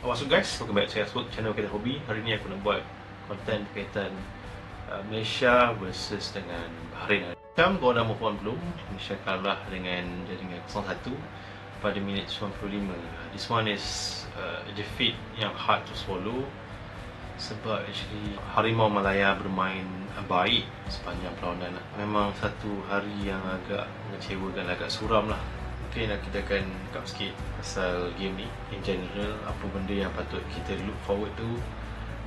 What's up guys, welcome back to Facebook channel Kita Hobi. Hari ni aku nak buat konten berkaitan Malaysia versus dengan Bahrain. Macam korang dah move on belum, Malaysia kalah dengan jaringan 0-1 pada minit 95. This one is a defeat yang hard to swallow, sebab actually Harimau Malaya bermain baik sepanjang perlawanan. Memang satu hari yang agak mengecewakan, agak suram lah. Mungkin kita akan cakap sikit pasal game ni in general, apa benda yang patut kita look forward to,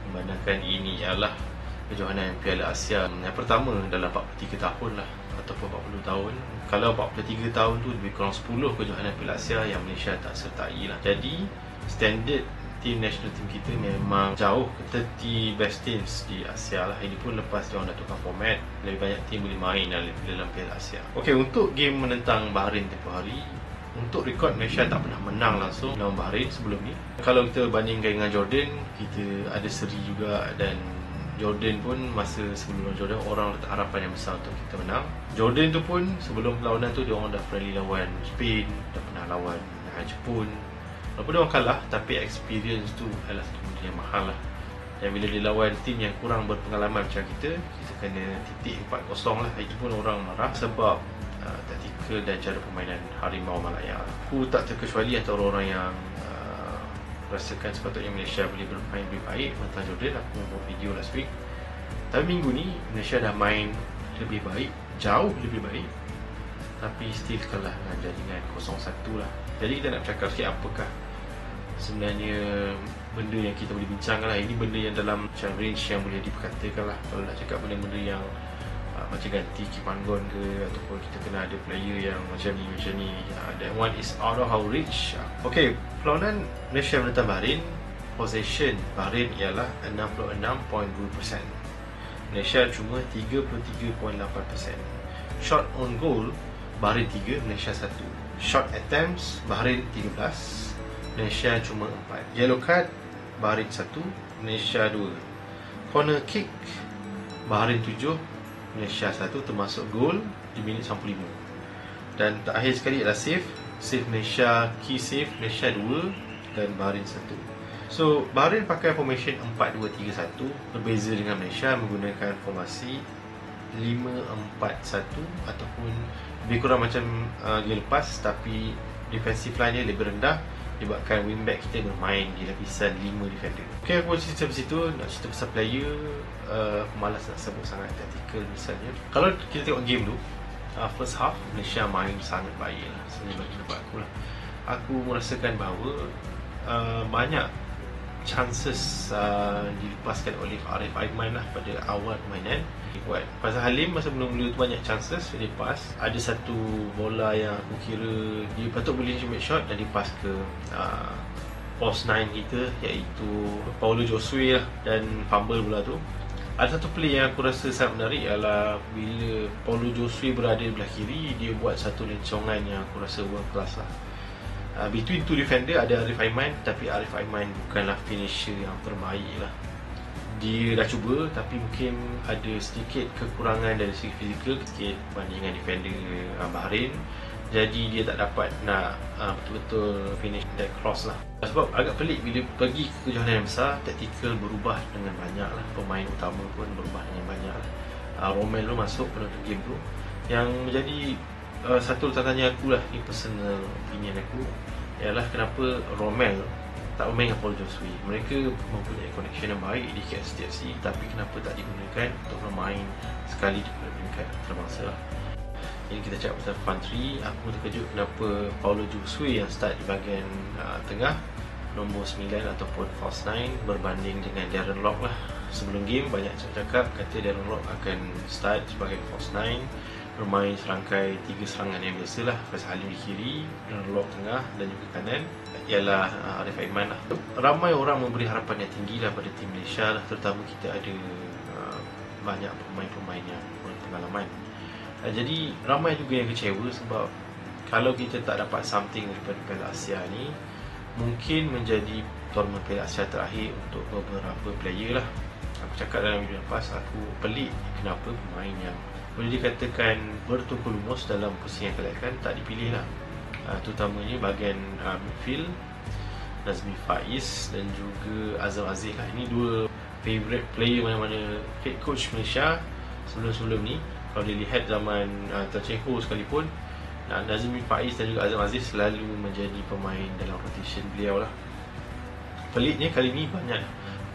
memandangkan ini ialah kejohanan Piala Asia yang pertama dalam 43 tahun lah, ataupun 40 tahun. Kalau 43 tahun tu lebih kurang 10 kejohanan Piala Asia yang Malaysia tak sertai lah. Jadi standard tim national team kita memang jauh ke 30 best teams di Asia lah. Ini pun lepas diorang dah tukar format, lebih banyak tim boleh main dalam Piala Asia. Okey, untuk game menentang Bahrain tempoh hari, untuk rekod Malaysia tak pernah menang langsung lawan Bahrain sebelum ni. Kalau kita bandingkan dengan Jordan, kita ada seri juga, dan Jordan pun masa sebelum Jordan orang letak harapan yang besar untuk kita menang. Jordan tu pun sebelum perlawanan tu diorang dah friendly lawan Spain, dah pernah lawan Jepun. Walaupun dia orang kalah, tapi experience tu adalah satu benda yang mahal lah. Dan bila dia lawan tim yang kurang berpengalaman macam kita kena titik 4-0 lah. Itu pun orang marah sebab taktikal dan cara permainan Harimau Malaya. Aku tak terkecuali antara orang yang rasakan sepatutnya Malaysia boleh bermain lebih baik menentang Jordan. Aku buat video last week. Tapi minggu ni Malaysia dah main lebih baik, jauh lebih baik, tapi still kalah dengan jaringan 0-1 lah. Jadi kita nak bercakap sikit apakah sebenarnya benda yang kita boleh bincang lah. Ini benda yang dalam macam range yang boleh diperkatakan lah. Kalau nak cakap benda-benda yang macam ganti Kipangon ke, ataupun kita kena ada player yang macam ni, that one is out of our reach. Okay, perlawanan Malaysia menentang Bahrain, possession Bahrain ialah 66.2%, Malaysia cuma 33.8%. Shot on goal Bahrain 3, Malaysia 1. Shot attempts Bahrain 13, Malaysia cuma 4. Yellow card Bahrain 1, Malaysia 2. Corner kick Bahrain 7, Malaysia 1, termasuk gol di minit 95. Dan terakhir sekali adalah save Malaysia, key save Malaysia 2 dan Bahrain 1. So Bahrain pakai formation 4-2-3-1, berbeza dengan Malaysia menggunakan formasi 5-4-1, ataupun lebih kurang macam game lepas, tapi defensive line dia lebih rendah sebabkan wingback kita bermain di lapisan 5 defender. Okay, aku cerita di situ, nak cerita pasal player. Aku malas nak sebut sangat tactical misalnya. Kalau kita tengok game tu, first half Malaysia main sangat baik lah, sebenarnya bagi nampak aku lah. Aku merasakan bahawa banyak chances dilepaskan oleh Arif Aiman lah pada awal permainan. Buat Fazal Halim masa mula-mula tu banyak chances dia pass. Ada satu bola yang aku kira dia patut boleh make shot dan dipas ke post 9 kita, iaitu Paulo Josue lah, dan fumble bola tu. Ada satu play yang aku rasa sangat menarik ialah bila Paulo Josue berada di belah kiri, dia buat satu lencongan yang aku rasa world class lah. Between two defender ada Arif Aiman, tapi Arif Aiman bukanlah finisher yang terbaik lah. Dia dah cuba, tapi mungkin ada sedikit kekurangan dari segi fizikal sikit banding dengan defender Bahrain. Jadi dia tak dapat nak betul-betul finish that cross lah. Sebab agak pelik bila pergi ke kejohanan yang besar, taktikal berubah dengan banyak lah. Pemain utama pun berubah dengan banyak lah. Romelu masuk penonton game tu, yang menjadi satu tanya aku lah, ni personal opinion aku, ialah kenapa Romel tak bermain dengan Paul Josue. Mereka mempunyai connection yang baik di KSTFC, tapi kenapa tak digunakan untuk bermain sekali di peringkat antarabangsa lah. Ini kita cakap pasal country. Aku terkejut kenapa Paulo Josue yang start di bahagian tengah, nombor 9 ataupun false 9, berbanding dengan Darren Lock lah. Sebelum game banyak cakap kata Darren Lock akan start sebagai false 9, bermain serangkai 3 serangan yang biasalah. Fazal Halim di kiri, Darren Lock tengah, dan juga kanan ialah Arif Aiman lah. Ramai orang memberi harapan yang tinggi lah pada tim Malaysia lah, terutama kita ada banyak pemain-pemain yang berpengalaman. Jadi ramai juga yang kecewa sebab kalau kita tak dapat something daripada Piala Asia ni, mungkin menjadi tournament Piala Asia terakhir untuk beberapa player lah. Aku cakap dalam video lepas, aku pelik kenapa pemain yang boleh dikatakan bertukar lumus dalam posisi yang kelaikan tak dipilih lah. Terutamanya bahagian midfield Nazmi Faiz dan juga Azam Aziz lah. Ini dua favourite player mana-mana head coach Malaysia sebelum-sebelum ni. Kalau dilihat zaman Tan Cheng Ho sekalipun, Nazmi Faiz dan juga Azam Aziz selalu menjadi pemain dalam rotation beliau lah. Peliknya kali ni banyak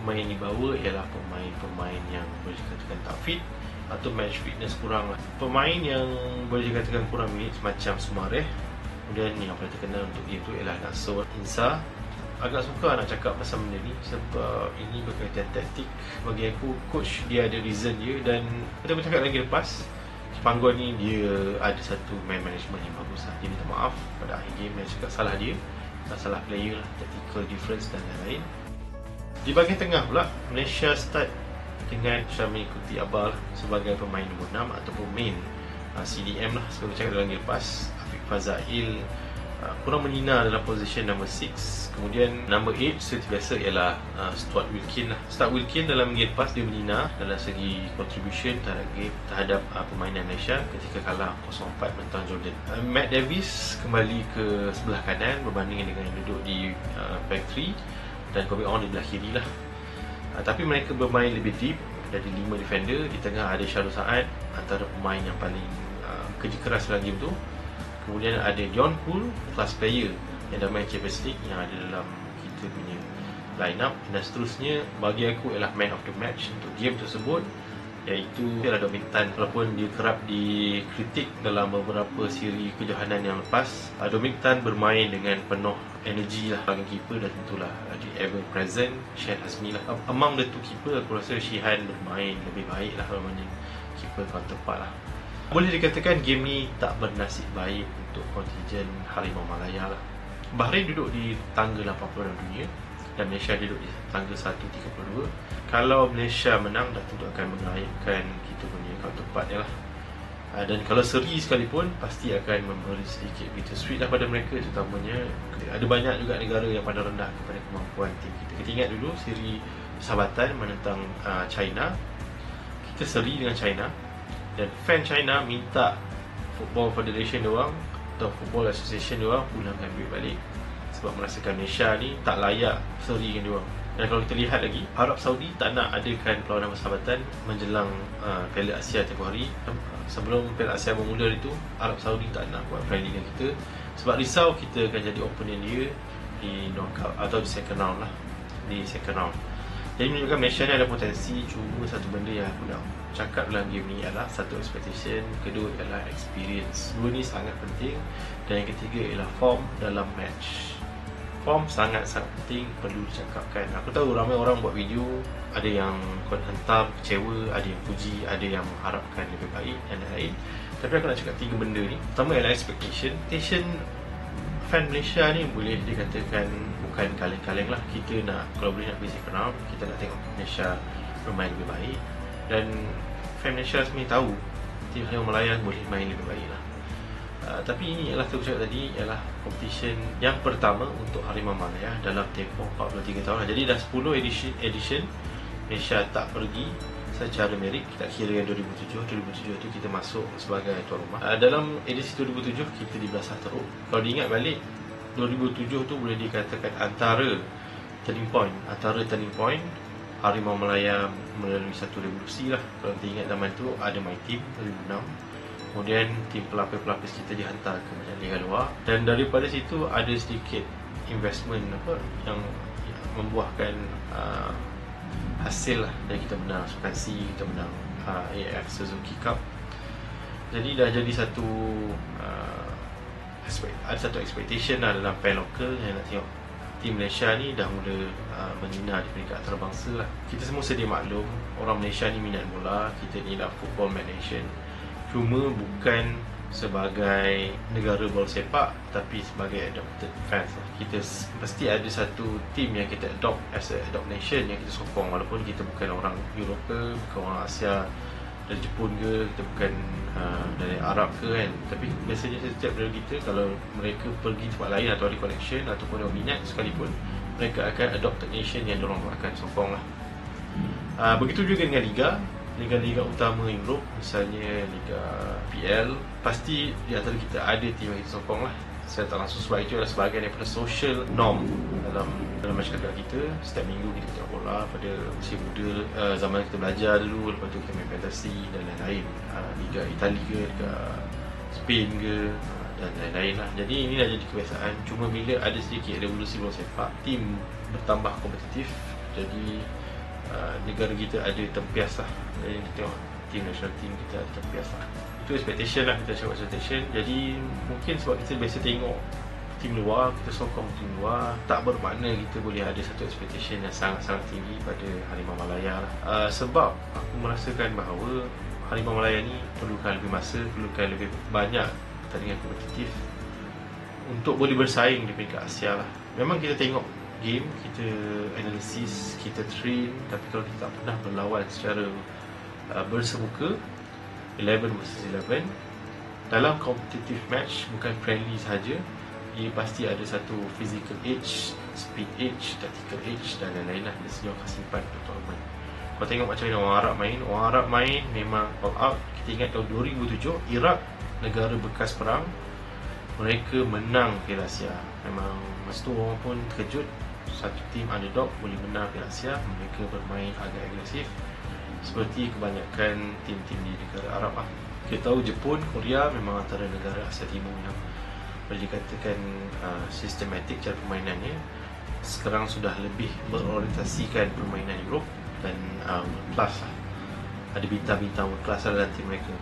pemain yang dibawa ialah pemain-pemain yang boleh dikatakan tak fit atau match fitness kurang lah. Pemain yang boleh dikatakan kurang minit macam Sumareh. Kemudian yang paling terkenal untuk dia tu ialah Nasor Insa. Agak suka nak cakap pasal benda ni sebab ini berkaitan taktik. Bagi aku, coach dia ada reason dia. Dan kita bercakap lagi lepas, Panggon ni dia ada satu man management yang bagus lah. Dia minta maaf pada akhir game dan cakap salah dia, salah player lah, tactical difference dan lain-lain. Di bahagian tengah pula, Malaysia start dengan Syamil Kuti Abal sebagai pemain nombor 6 ataupun main CDM lah. Seperti bercakap dalam game lepas, Afiq Fazail kurang menyinar dalam position number 6. Kemudian number 8 seperti biasa ialah Stuart Wilkin lah. Stuart Wilkin dalam game lepas dia menyinar dalam segi contribution terhadap permainan Malaysia ketika kalah 0-4 menentang Jordan. Matt Davis kembali ke sebelah kanan berbanding dengan duduk di back 3 dan Kobe On di belah kiri lah. Tapi mereka bermain lebih deep. Dari 5 defender, di tengah ada Syarul Saad, antara pemain yang paling kerja keras dalam game tu. Kemudian ada John Poole, class player yang dah main Champions League, yang ada dalam kita punya line up. Dan seterusnya bagi aku ialah man of the match untuk game tersebut, iaitu ialah Dominic Tan. Walaupun dia kerap dikritik dalam beberapa siri kejohanan yang lepas, Dominic Tan bermain dengan penuh energi lah sebagai keeper, dan tentulah dia ever present. Shihan Hazmi lah among the two keeper. Aku rasa Shihan bermain lebih baik lah berbanding keeper counterpart lah. Boleh dikatakan game ni tak bernasib baik untuk kontijen Harimau Malaya lah. Bahrain duduk di tangga 80 dalam dunia dan Malaysia duduk di tangga 132. Kalau Malaysia menang, dah tentu akan mengaitkan kita punya counterpart dia lah. Dan kalau seri sekalipun, pasti akan memberi sedikit bittersweet lah pada mereka. Terutamanya ada banyak juga negara yang pandang rendah kepada kemampuan tim kita. Kita ingat dulu seri persahabatan menentang China. Kita seri dengan China dan fan China minta Football Federation diorang atau Football Association diorang pulangkan duit balik sebab merasakan Malaysia ni tak layak seri dengan diorang. Dan kalau kita lihat lagi, Arab Saudi tak nak adakan perlawanan persahabatan menjelang Piala Asia tempoh hari. Sebelum Piala Asia bermula itu, Arab Saudi tak nak buat friendly dengan kita sebab risau kita akan jadi opponent dia di knockout atau di second round lah. Di second round. Jadi menunjukkan Malaysia ni ada potensi. Cuma satu benda yang aku nak cakap dalam game ni adalah satu, expectation. Kedua ialah experience. Dua ni sangat penting. Dan yang ketiga ialah form dalam match. Form sangat-sangat penting, perlu dicakapkan. Aku tahu ramai orang buat video, ada yang hentam, kecewa, ada yang puji, ada yang mengharapkan lebih baik dan lain-lain. Tapi aku nak cakap tiga benda ni. Pertama ialah expectation. Fan Malaysia ni boleh dikatakan bukan kaleng-kaleng lah. Kita nak, kalau boleh nak pergi second round, kita nak tengok Malaysia bermain lebih baik. Dan fan Malaysia sebenarnya tahu tim Harimau Malaya boleh main lebih baik lah. Tapi ini ialah aku cakap tadi, ialah competition yang pertama untuk Harimau Malaya dalam tempoh 43 tahun. Jadi dah 10 edition Malaysia tak pergi secara merit. Kita kira yang 2007 tu kita masuk sebagai tuan rumah. Dalam edisi 2007 kita di belasah teruk. Kalau diingat balik, 2007 tu boleh dikatakan antara turning point Harimau Malaya melalui satu revolusi lah. Kalau kita ingat zaman tu ada My Team 2006. Kemudian tim pelapis-pelapis kita dihantar ke banyak liga luar. Dan daripada situ ada sedikit investment yang membuahkan hasil lah. Dan kita menang Sukan C, kita menang AF Suzuki Cup. Jadi dah jadi satu ada satu expectation lah dalam fan lokal yang nak tengok tim Malaysia ni dah mula menyinar di peringkat antarabangsa lah. Kita semua sedia maklum, orang Malaysia ni minat bola. Kita ni lah football man nation. Cuma bukan sebagai negara bola sepak, tapi sebagai adopted fans lah. Kita mesti ada satu tim yang kita adopt as a adopt nation, yang kita sokong. Walaupun kita bukan orang Eropah, bukan orang Asia, dari Jepun ke, kita bukan dari Arab ke kan. Tapi biasanya setiap dari kita, kalau mereka pergi tempat lain atau ada connection ataupun ada minat sekalipun, mereka akan adopted nation yang diorang akan sokong lah. Begitu juga dengan liga utama Europe, misalnya Liga PL. Pasti di antara kita ada tim yang kita sokong lah secara tak langsung, sebab itu adalah sebahagian daripada social norm dalam dalam masyarakat kita, setiap minggu kita tengok bola pada usia muda, zaman kita belajar dulu, lepas tu kita main fantasi dan lain-lain, Liga Itali ke, Liga Spain ke, dan lain-lain lah. Jadi ini dah jadi kebiasaan. Cuma bila ada sedikit revolusi bola sepak, tim bertambah kompetitif, jadi negara kita ada tempias lah. Jadi kita tengok tim national team kita ada tempias lah. Itu expectation lah, kita cakap expectation. Jadi mungkin sebab kita biasa tengok tim luar, kita sokong tim luar, tak bermakna kita boleh ada satu expectation yang sangat-sangat tinggi pada Harimau Malaya lah. Sebab aku merasakan bahawa Harimau Malaya ni perlukan lebih masa, perlukan lebih banyak pertandingan kompetitif untuk boleh bersaing di peringkat Asia lah. Memang kita tengok game, kita analisis, kita train, tapi kalau kita tak pernah berlawan secara bersemuka 11 versus 11 dalam competitive match, bukan friendly sahaja, ia pasti ada satu physical edge, speed edge, tactical edge dan lain-lain lah. Dia sedia akan simpan untuk tournament. Kalau tengok macam mana orang Arab main memang all out. Kita ingat tahun 2007 Iraq, negara bekas perang, mereka menang Piala Asia. Memang masa tu orang pun terkejut, satu tim underdog boleh menang Piala Asia. Mereka bermain agak agresif seperti kebanyakan tim-tim di negara Arab lah. Kita tahu Jepun, Korea memang antara negara Asia Timur yang boleh dikatakan sistematik cara permainannya. Sekarang sudah lebih berorientasikan permainan Europe dan world class lah. Ada bintang-bintang world class dalam tim mereka.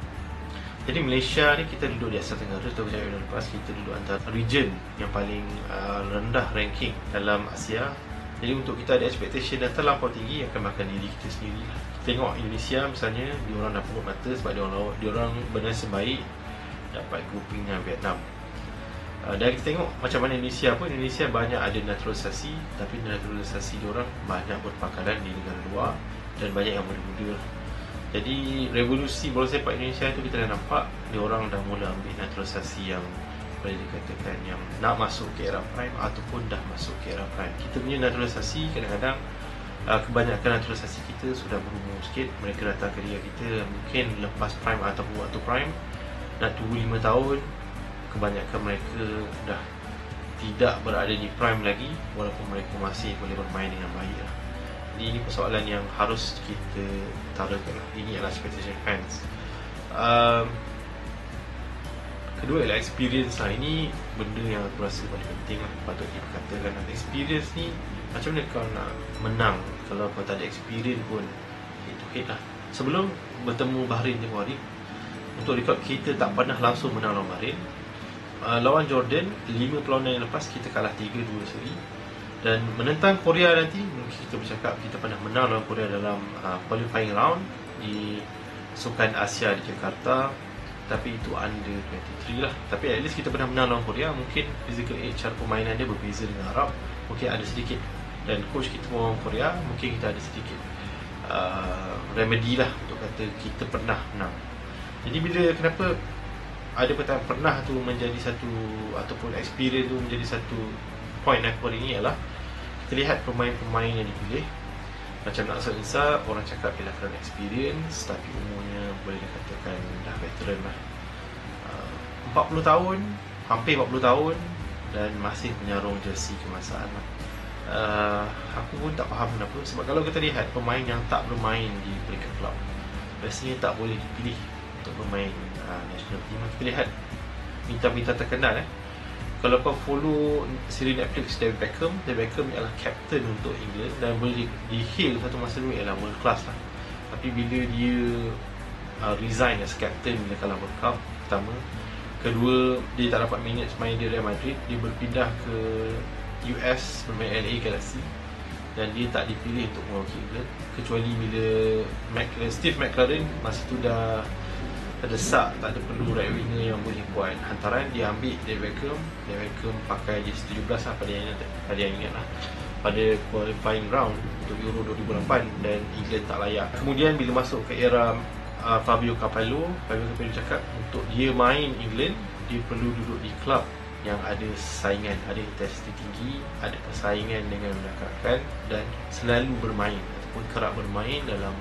Jadi Malaysia ni kita duduk di Asia Tenggara. Tahu saya lepas kita duduk antara region yang paling rendah ranking dalam Asia. Jadi untuk kita ada expectation yang terlampau tinggi akan makan diri kita sendiri lah. Kita tengok Indonesia misalnya, diorang dah pukul mata sebab diorang bernasib baik dapat grouping dengan Vietnam. Dan kita tengok macam mana Indonesia pun, Indonesia banyak ada naturalisasi, tapi naturalisasi diorang banyak berpakaran di negara luar dan banyak yang muda-muda. Jadi revolusi bola sepak Indonesia itu kita dah nampak, diorang dah mula ambil naturalisasi yang boleh dikatakan yang nak masuk ke era prime ataupun dah masuk ke era prime. Kita punya naturalisasi kadang-kadang kebanyakan naturalisasi kita sudah berumur sikit. Mereka datang ke liga kita mungkin lepas prime ataupun waktu prime, nak tunggu 5 tahun. Kebanyakan mereka dah tidak berada di prime lagi, walaupun mereka masih boleh bermain dengan baik lah. Jadi ini persoalan yang harus kita utarakan lah. Ini adalah expectation fans. Kedua ialah experience lah. Ini benda yang aku rasa paling penting lah, patut dikatakan. Experience ni, macam mana kau nak menang kalau kau tak ada experience pun head to head lah. Sebelum bertemu Bahrain tempoh hari, untuk rekod kita tak pernah langsung menang lawan Bahrain. Lawan Jordan 5 perlawanan yang lepas kita kalah 3-2 seri. Dan menentang Korea nanti, mungkin kita bercakap kita pernah menang lawan Korea dalam qualifying round di Sukan Asia di Jakarta. Tapi itu under 23 lah. Tapi at least kita pernah menang lawan Korea. Mungkin physical edge, cara permainan dia berbeza dengan Arab, mungkin ada sedikit. Dan coach kita orang Korea, mungkin kita ada sedikit remedy lah untuk kata kita pernah menang. Jadi bila kenapa ada pertanyaan pernah tu menjadi satu, ataupun experience tu menjadi satu point aku hari ni ialah kita lihat pemain-pemain yang dipilih. Macam Naksal Insaf, orang cakap ialah kerana experience, tapi umurnya boleh dikatakan dah veteran lah, 40 tahun, hampir 40 tahun, dan masih menyarung jersey kemasaan lah. Aku pun tak faham kenapa. Sebab kalau kita lihat pemain yang tak bermain di peringkat klub, biasanya tak boleh dipilih untuk bermain national team. Kita lihat bintang-bintang terkenal. Kalau kau follow siri Netflix David Beckham ialah captain untuk England dan boleh di-hail satu masa dulu ialah world class lah. Tapi bila dia resign as captain bila kalah World Cup pertama, kedua dia tak dapat minutes main di Real Madrid, dia berpindah ke US bermain LA Galaxy dan dia tak dipilih untuk mewakili England, kecuali bila Steve McLaren masa tu dah terdesak, tak ada perlu right winger yang boleh buat hantaran, dia ambil David Beckham pakai jersey 17 lah pada yang ingat lah, pada qualifying round untuk Euro 2008 dan England tak layak. Kemudian bila masuk ke era Fabio Capello cakap untuk dia main England, dia perlu duduk di klub yang ada saingan, ada intensity tinggi, ada persaingan dengan rakan-rakan dan selalu bermain ataupun kerap bermain dalam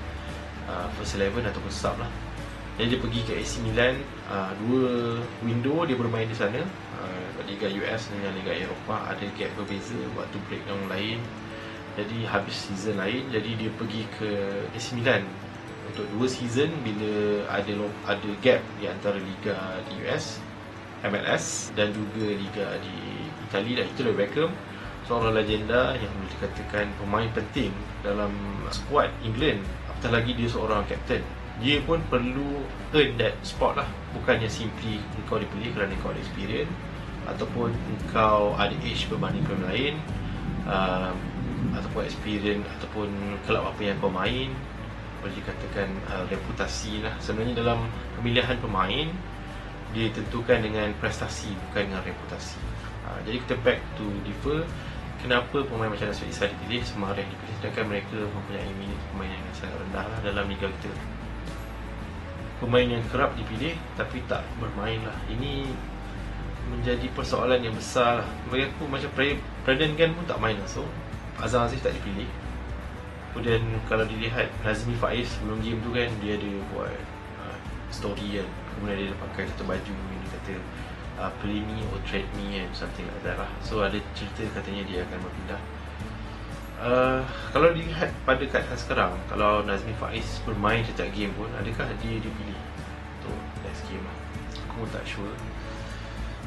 first 11 ataupun sub lah. Jadi dia pergi ke AC Milan, 2 window dia bermain di sana, sebab Liga US dengan Liga Eropah ada gap berbeza waktu breakdown lain. Jadi habis season lain, jadi dia pergi ke AC Milan untuk 2 season bila ada gap di antara Liga di US, MLS dan juga Liga di Itali. Dan itulah Beckham, seorang legenda yang boleh dikatakan pemain penting dalam skuad England. Apatah lagi dia seorang kapten. Dia pun perlu earn that spot lah. Bukannya simply engkau dipilih kerana kau ada experience ataupun engkau ada age berbanding pemain lain, ataupun experience ataupun kelab apa yang kau main. Boleh dikatakan reputasi lah. Sebenarnya dalam pemilihan pemain dia tentukan dengan prestasi bukan dengan reputasi. Jadi kita back to differ. Kenapa pemain macam Nasrid Isa dipilih, Soumaré dipilih, sedangkan mereka mempunyai minit pemain yang sangat rendah lah dalam liga kita. Pemain yang kerap dipilih tapi tak bermain lah. Ini menjadi persoalan yang besar lah. Bagi aku macam Braden Gan pun tak main lah. So Azhar Aziz tak dipilih. Kemudian kalau dilihat Nazmi Faiz sebelum game tu kan, dia ada buat story kan. Kemudian dia pakai satu baju yang dia kata play me or trade me and something like that lah. So ada cerita katanya dia akan berpindah. Kalau dilihat pada keadaan sekarang, kalau Nazmi Faiz bermain setiap game pun, adakah dia dipilih untuk next game lah? Aku tak sure.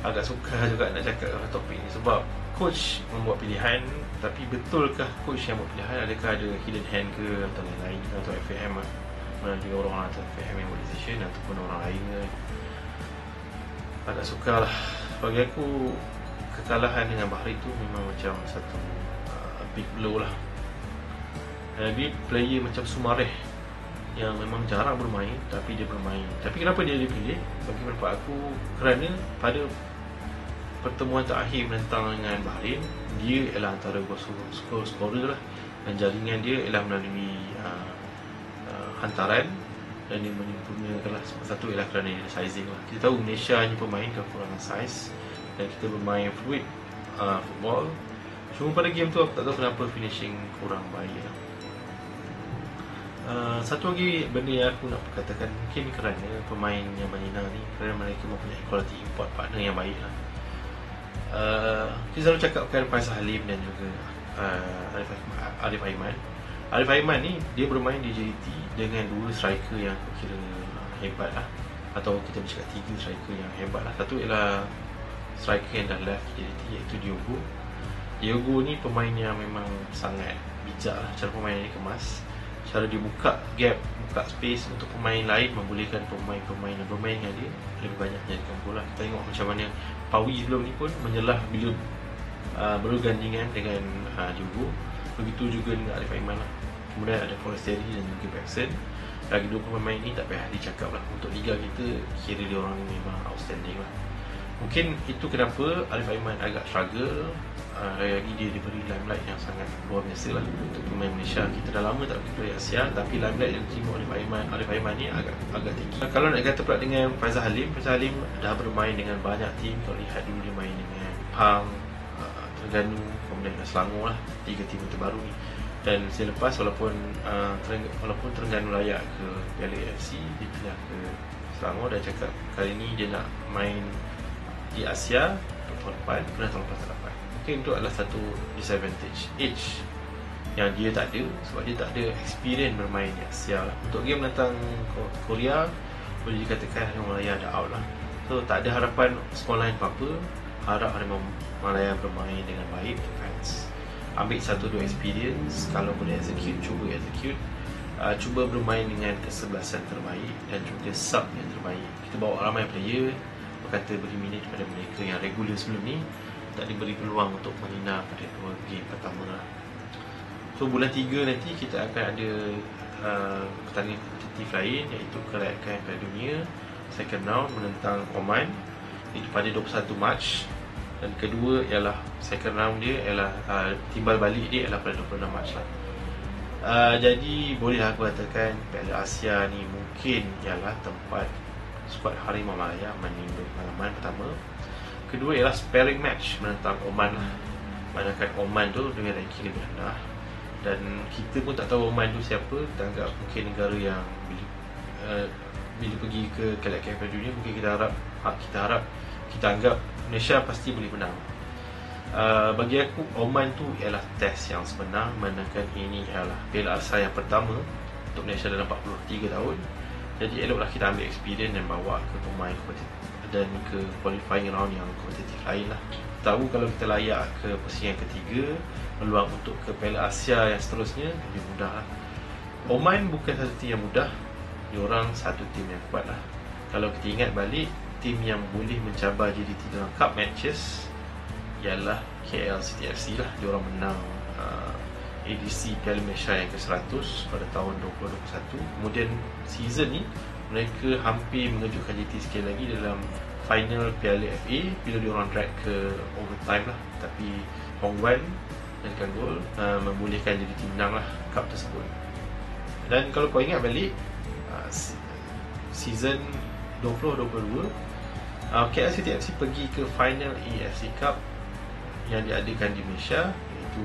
Agak sukar juga nak cakap topik ni sebab coach membuat pilihan, tapi betulkah coach yang buat pilihan? Adakah ada hidden hand ke atau lain-lain, atau FAM lah, mana dia orang atau FAM yang buat decision ataupun orang lain ke? Agak sukar lah. Bagi aku kekalahan dengan Bahrain tu memang macam satu big blow lah. Lagi player macam Soumaré yang memang jarang bermain tapi dia bermain. Tapi kenapa dia dipilih? Bagi pendapat aku, kerana pada pertemuan terakhir menentang dengan Bahrain, dia ialah antara scorer lah, dan jaringan dia ialah melalui hantaran, dan dia menyempurnakan lah. Satu ialah kerana dia sizing lah. Kita tahu Malaysia ni pemain kekurangan size dan kita bermain fluid football. Cuma pada game tu aku tak tahu kenapa finishing kurang baik lah. Satu lagi benda yang aku nak katakan, mungkin kerana pemain yang Madinah ni, kerana mereka mempunyai quality import partner yang baik lah. Kita selalu cakapkan Faisal Halim dan juga Arif Aiman. Arif Aiman ni dia bermain di JDT dengan 2 striker yang aku kira hebat lah, atau kita bercakap 3 striker yang hebat lah. Satu ialah striker yang dah left JDT, iaitu Diogo ni pemain yang memang sangat bijak lah. Cara pemain dia kemas, cara dia buka gap, buka space untuk pemain lain, membolehkan pemain-pemain yang bermain dengan dia lebih banyak menjadikan bola. Kita tengok macam mana Pawi sebelum ni pun menyelah bila bergandingan dengan Diogo. Begitu juga dengan Arif Aiman lah. Kemudian ada Forestieri dan juga Paxson. Lagi 2 pemain ni tak payah dicakap lah. Untuk liga kita, kira dia orang ni memang outstanding lah. Mungkin itu kenapa Arif Aiman agak struggle. Lagi dia diberi limelight yang sangat luar biasa lah untuk pemain Malaysia. Kita dah lama tak pergi Piala Asia, tapi limelight yang diterima oleh Arif Aiman ni agak tinggi. Kalau nak kata pula dengan Faizal Halim dah bermain dengan banyak tim. Kalau lihat dulu dia main dengan Pang, Terengganu, kemudian Selangor lah, 3 tim terbaru ni. Dan selepas walaupun Terengganu layak ke Piala AFC, dia pindah ke Selangor dan cakap kali ni dia nak main di Asia tahun depan, pernah tahun lepas tak dapat. Mungkin itu adalah satu disadvantage, age yang dia tak ada, sebab dia tak ada experience bermain di Asia lah. Untuk game menentang Korea, boleh dikatakan Harimau Malaya dah out lah. So tak ada harapan scoreline apa-apa. Harap Harimau Malaya bermain dengan baik, fans ambil 1-2 experience. Kalau boleh execute, cuba execute. Cuba bermain dengan kesebelasan terbaik dan juga sub yang terbaik. Kita bawa ramai player, berkata beri minit kepada mereka yang regular sebelum ni tak diberi peluang untuk menina pada 2 game pertama lah. So bulan 3 nanti kita akan ada pertandingan kompetitif lain, iaitu kelayakan Piala Dunia second round menentang Oman, itu pada 21 Mac. Dan kedua ialah second round dia ialah timbal balik dia ialah pada 26 Mac lah. Jadi bolehlah aku katakan Piala Asia ni mungkin ialah tempat skuad Harimau Malaya menimba pengalaman pertama. Kedua ialah sparring match menentang Oman lah. Manakala Oman tu dengan ranking lebih rendah, dan kita pun tak tahu Oman tu siapa. Kita anggap mungkin negara yang bila pergi ke kelayakan Piala Dunia, mungkin kita anggap Malaysia pasti boleh menang. Bagi aku, Oman tu ialah test yang sebenar, manakan ini ialah Piala Asia yang pertama untuk Malaysia dalam 43 tahun. Jadi eloklah kita ambil experience dan bawa ke pemain kompetitif dan ke qualifying round yang kompetitif lain lah. Tahu kalau kita layak ke posisi yang ketiga, peluang untuk ke Piala Asia yang seterusnya lebih mudah lah. Oman bukan satu tim yang mudah, diorang satu tim yang kuat lah. Kalau kita ingat balik, tim yang boleh mencabar JDT dalam cup matches ialah KL City FC lah. Diorang menang ADC Piala Malaysia yang ke-100 pada tahun 2021. Kemudian season ni mereka hampir mengejutkan JT sekali lagi dalam final Piala FA bila diorang drag ke overtime lah, tapi Hong Wan mencetak gol membolehkan JT menang lah cup tersebut. Dan kalau kau ingat balik season 2022, KL City FC pergi ke final AFC Cup yang diadakan di Malaysia, iaitu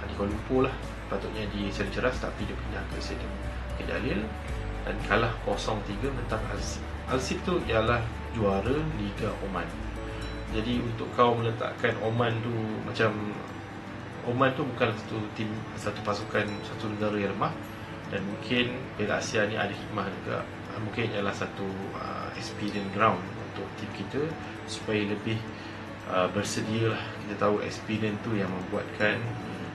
di Kuala Lumpur lah. Patutnya di Seri Ceras tapi dia pindah ke Stadium Jalil dan kalah 0-3 mentang Al-Sip. Al-Sip tu ialah juara Liga Oman. Jadi untuk kau meletakkan Oman tu macam, Oman tu bukan satu tim, satu pasukan, satu negara yang lemah, dan mungkin Piala Asia ni ada hikmah juga. Mungkin ialah satu experience ground untuk tim kita supaya lebih bersedia lah. Kita tahu experience tu yang membuatkan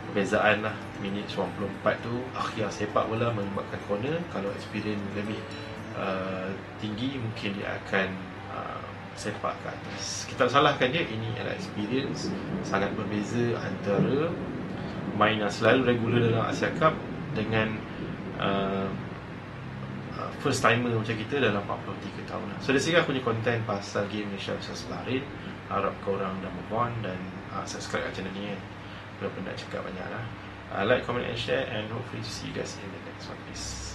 perbezaan lah. Minit 94 tu akhir sepak bola menyebabkan corner. Kalau experience lebih tinggi, mungkin dia akan sepak ke atas. Kita salahkan dia, ini adalah experience. Sangat berbeza antara main yang selalu regular dalam Asia Cup dengan first timer macam kita dalam 43 tahun lah. So dari sini aku punya konten pasal game Malaysia vs Bahrain. Harap korang dah move on dan subscribe kat channel ni kan. Kalau pun nak cakap banyak lah. Like, comment and share, and hopefully see you guys in the next one. Peace.